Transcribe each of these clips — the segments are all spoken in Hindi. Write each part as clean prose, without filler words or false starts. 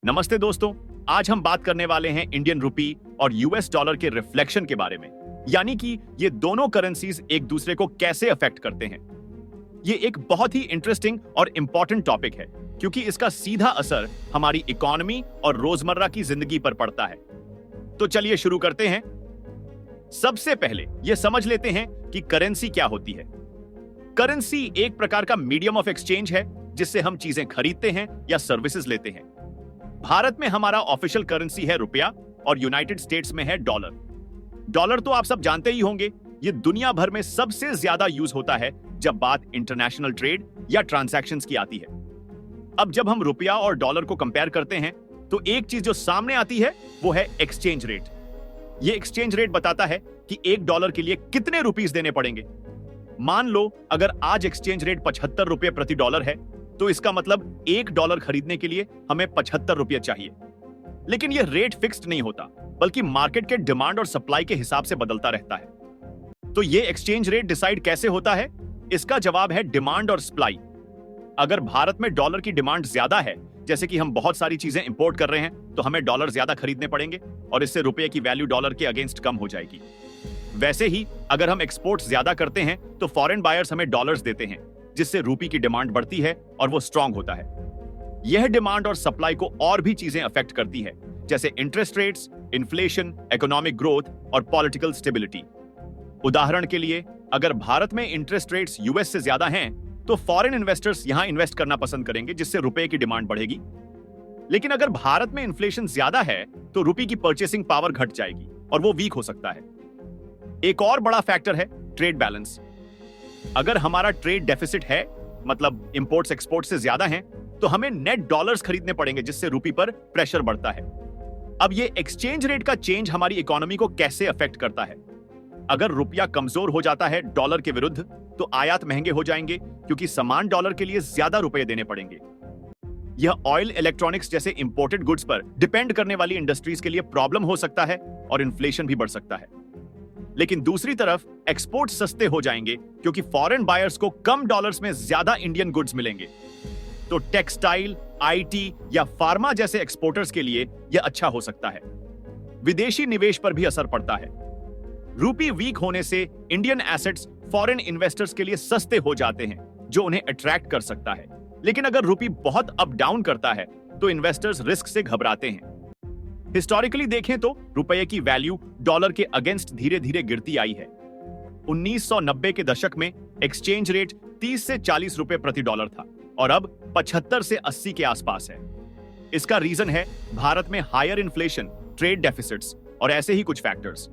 नमस्ते दोस्तों, आज हम बात करने वाले हैं इंडियन रुपी और यूएस डॉलर के रिफ्लेक्शन के बारे में, यानी कि ये दोनों करेंसीज एक दूसरे को कैसे अफेक्ट करते हैं। ये एक बहुत ही इंटरेस्टिंग और इंपॉर्टेंट टॉपिक है क्योंकि इसका सीधा असर हमारी इकोनॉमी और रोजमर्रा की जिंदगी पर पड़ता है। तो चलिए शुरू करते हैं। सबसे पहले ये समझ लेते हैं कि करेंसी क्या होती है। करेंसी एक प्रकार का मीडियम ऑफ एक्सचेंज है जिससे हम चीजें खरीदते हैं या सर्विसेज लेते हैं। भारत में हमारा ऑफिशियल करेंसी है रुपया और यूनाइटेड स्टेट्स में है डॉलर। डॉलर तो आप सब जानते ही होंगे, ये दुनिया भर में सबसे ज्यादा यूज होता है जब बात इंटरनेशनल ट्रेड या ट्रांजैक्शंस की आती है। अब जब हम रुपया और डॉलर को कंपेयर करते हैं तो एक चीज जो सामने आती है वो है एक्सचेंज रेट। ये एक्सचेंज रेट बताता है कि $1 के लिए कितने रुपीस देने पड़ेंगे। मान लो अगर आज एक्सचेंज रेट 75 रुपए प्रति डॉलर है तो इसका मतलब $1 खरीदने के लिए हमें 75 रुपए चाहिए। लेकिन यह रेट फिक्स्ड नहीं होता, बल्कि मार्केट के डिमांड और सप्लाई के हिसाब से बदलता रहता है। तो यह एक्सचेंज रेट डिसाइड कैसे होता है? इसका जवाब है डिमांड और सप्लाई। अगर भारत में डॉलर की डिमांड ज्यादा है, जैसे कि हम बहुत सारी चीजें इंपोर्ट कर रहे हैं, तो हमें डॉलर ज्यादा खरीदने पड़ेंगे और इससे रुपए की वैल्यू डॉलर के अगेंस्ट कम हो जाएगी। वैसे ही अगर हम एक्सपोर्ट ज्यादा करते हैं तो फॉरेन बायर्स हमें डॉलर्स देते हैं, जिससे रूपी की डिमांड बढ़ती है और वो स्ट्रांग होता है। यह डिमांड और सप्लाई को और भी चीजें अफेक्ट करती है, जैसे interest rates, inflation, economic growth और पॉलिटिकल स्टेबिलिटी। उदाहरण के लिए, अगर भारत में इंटरेस्ट रेट्स यूएस से ज्यादा हैं, तो फॉरेन इन्वेस्टर्स यहां इन्वेस्ट करना पसंद करेंगे, जिससे रुपए की डिमांड बढ़ेगी। लेकिन अगर भारत में इन्फ्लेशन ज्यादा है तो रुपए की परचेसिंग पावर घट जाएगी और वो वीक हो सकता है। एक और बड़ा फैक्टर है ट्रेड बैलेंस। अगर हमारा ट्रेड डेफिसिट है, मतलब इंपोर्ट्स एक्सपोर्ट से ज्यादा हैं, तो हमें नेट डॉलर्स खरीदने पड़ेंगे, जिससे रुपए पर प्रेशर बढ़ता है। अब ये एक्सचेंज रेट का चेंज हमारी इकोनॉमी को कैसे अफेक्ट करता है? अगर रुपया कमजोर हो जाता है डॉलर के विरुद्ध, तो आयात महंगे हो जाएंगे क्योंकि समान डॉलर के लिए ज्यादा रुपए देने पड़ेंगे। यह ऑयल, इलेक्ट्रॉनिक्स जैसे इंपोर्टेड गुड्स पर डिपेंड करने वाली इंडस्ट्रीज के लिए प्रॉब्लम हो सकता है और इन्फ्लेशन भी बढ़ सकता है। लेकिन दूसरी तरफ एक्सपोर्ट सस्ते हो जाएंगे क्योंकि फॉरेन बायर्स को कम डॉलर्स में ज्यादा इंडियन गुड्स मिलेंगे। तो टेक्सटाइल, आईटी या फार्मा जैसे एक्सपोर्टर्स के लिए यह अच्छा हो सकता है। विदेशी निवेश पर भी असर पड़ता है। रूपी वीक होने से इंडियन एसेट्स फॉरेन इन्वेस्टर्स के लिए सस्ते हो जाते हैं, जो उन्हें अट्रैक्ट कर सकता है। लेकिन अगर रूपी बहुत अप डाउन करता है तो इन्वेस्टर्स रिस्क से घबराते हैं। हिस्टोरिकली देखें तो रुपये की वैल्यू डॉलर के अगेंस्ट धीरे धीरे गिरती आई है। 1990 के दशक में एक्सचेंज रेट 30 से 40 रुपए प्रति डॉलर था और अब 75 से 80 के आसपास है। इसका रीजन है भारत में हायर इन्फ्लेशन, ट्रेड डेफिसिट्स और ऐसे ही कुछ factors.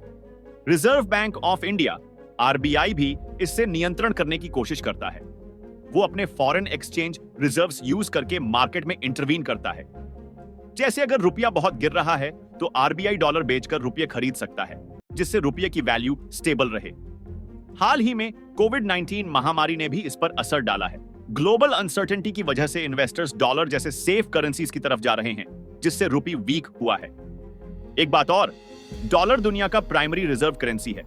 Reserve bank of India RBI भी इससे नियंत्रण करने की कोशिश करता है। वो अपने फॉरेन एक्सचेंज रिजर्व्स यूज करके मार्केट में इंटरवीन करता है। जैसे अगर रुपया बहुत गिर रहा है तो आरबीआई डॉलर बेचकर रुपये खरीद सकता है, जिससे रुपये की वैल्यू स्टेबल रहे। हाल ही में कोविड-19 महामारी ने भी इस पर असर डाला है। ग्लोबल अनसर्टेनिटी की वजह से इन्वेस्टर्स डॉलर जैसे सेफ करेंसीज की तरफ जा रहे हैं, जिससे रुपया वीक हुआ है। एक बात और, डॉलर दुनिया का प्राइमरी रिजर्व करेंसी है।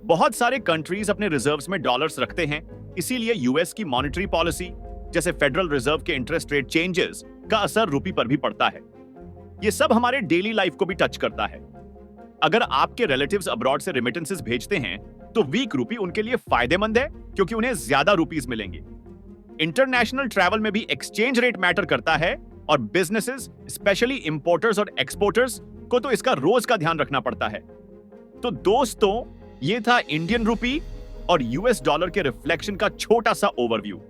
बहुत सारे कंट्रीज अपने रिजर्व्स में डॉलर्स रखते हैं, इसीलिए यूएस की मॉनेटरी पॉलिसी जैसे फेडरल रिजर्व के इंटरेस्ट रेट चेंजेस का असर रुपये पर भी पड़ता है। ये सब हमारे डेली लाइफ को भी टच करता है। अगर आपके रिलेटिव्स अब्रॉड से रेमिटेंसेस भेजते हैं तो वीक रुपी उनके लिए फायदेमंद है क्योंकि उन्हें ज्यादा रुपीस मिलेंगे। इंटरनेशनल ट्रैवल में भी एक्सचेंज रेट मैटर करता है और बिजनेसेस, स्पेशली इंपोर्टर्स और एक्सपोर्टर्स को तो इसका रोज का ध्यान रखना पड़ता है। तो दोस्तों, ये था इंडियन रुपी और यूएस डॉलर के रिफ्लेक्शन का छोटा सा ओवरव्यू।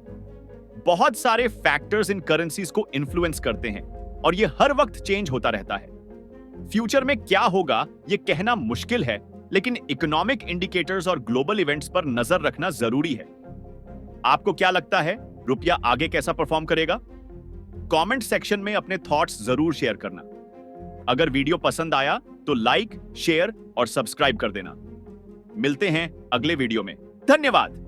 बहुत सारे फैक्टर्स इन करेंसीज को इन्फ्लुएंस करते हैं और ये हर वक्त चेंज होता रहता है। फ्यूचर में क्या होगा ये कहना मुश्किल है, लेकिन इकोनॉमिक इंडिकेटर्स और ग्लोबल इवेंट्स पर नजर रखना जरूरी है। आपको क्या लगता है, रुपया आगे कैसा परफॉर्म करेगा? कमेंट सेक्शन में अपने थॉट्स जरूर शेयर करना। अगर वीडियो पसंद आया तो लाइक, शेयर और सब्सक्राइब कर देना। मिलते हैं अगले वीडियो में। धन्यवाद।